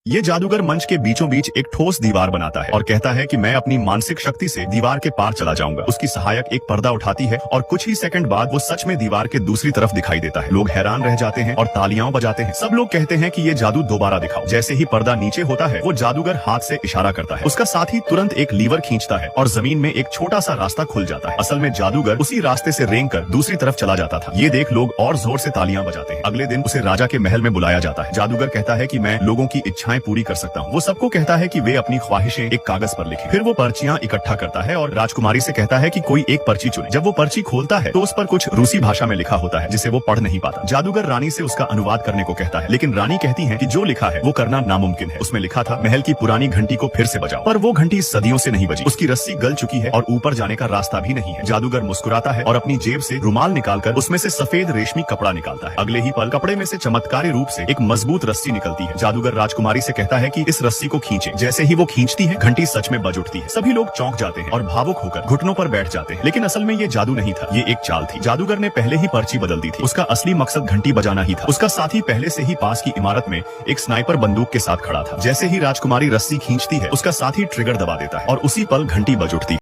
ये जादूगर मंच के बीचों बीच एक ठोस दीवार बनाता है और कहता है कि मैं अपनी मानसिक शक्ति से दीवार के पार चला जाऊंगा। उसकी सहायक एक पर्दा उठाती है और कुछ ही सेकंड बाद वो सच में दीवार के दूसरी तरफ दिखाई देता है। लोग हैरान रह जाते हैं और तालियां बजाते हैं। सब लोग कहते हैं कि ये जादू दोबारा दिखाओ। जैसे ही पर्दा नीचे होता है वो जादूगर हाथ से इशारा करता है। उसका साथी तुरंत एक लीवर खींचता है और जमीन में एक छोटा सा रास्ता खुल जाता है। असल में जादूगर उसी रास्ते से रेंग कर दूसरी तरफ चला जाता था। ये देख लोग और जोर से तालियां बजाते हैं। अगले दिन उसे राजा के महल में बुलाया जाता है। जादूगर कहता है कि मैं लोगों की इच्छाएं पूरी कर सकता हूँ। वो सबको कहता है कि वे अपनी ख्वाहिशें एक कागज पर लिखें। फिर वो पर्चियां इकट्ठा करता है और राजकुमारी से कहता है कि कोई एक पर्ची चुने। जब वो पर्ची खोलता है तो उस पर कुछ रूसी भाषा में लिखा होता है जिसे वो पढ़ नहीं पाता। जादूगर रानी से उसका अनुवाद करने को कहता है, लेकिन रानी कहती है कि जो लिखा है वो करना नामुमकिन है। उसमें लिखा था, महल की पुरानी घंटी को फिर से बजाओ। पर वो घंटी सदियों से नहीं बजी। उसकी रस्सी गल चुकी है और ऊपर जाने का रास्ता भी नहीं है। जादूगर मुस्कुराता है और अपनी जेब से रुमाल निकालकर उसमें से सफेद रेशमी कपड़ा निकालता है। अगले ही पल कपड़े में से चमत्कारी रूप से एक मजबूत रस्सी निकलती है। जादूगर राजकुमारी से कहता है कि इस रस्सी को खींचे। जैसे ही वो खींचती है घंटी सच में बज उठती है। सभी लोग चौंक जाते हैं और भावुक होकर घुटनों पर बैठ जाते हैं। लेकिन असल में ये जादू नहीं था, ये एक चाल थी। जादूगर ने पहले ही पर्ची बदल दी थी। उसका असली मकसद घंटी बजाना ही था। उसका साथी पहले से ही पास की इमारत में एक स्नाइपर बंदूक के साथ खड़ा था। जैसे ही राजकुमारी रस्सी खींचती है उसका साथी ट्रिगर दबा देता है और उसी पल घंटी बज उठती है।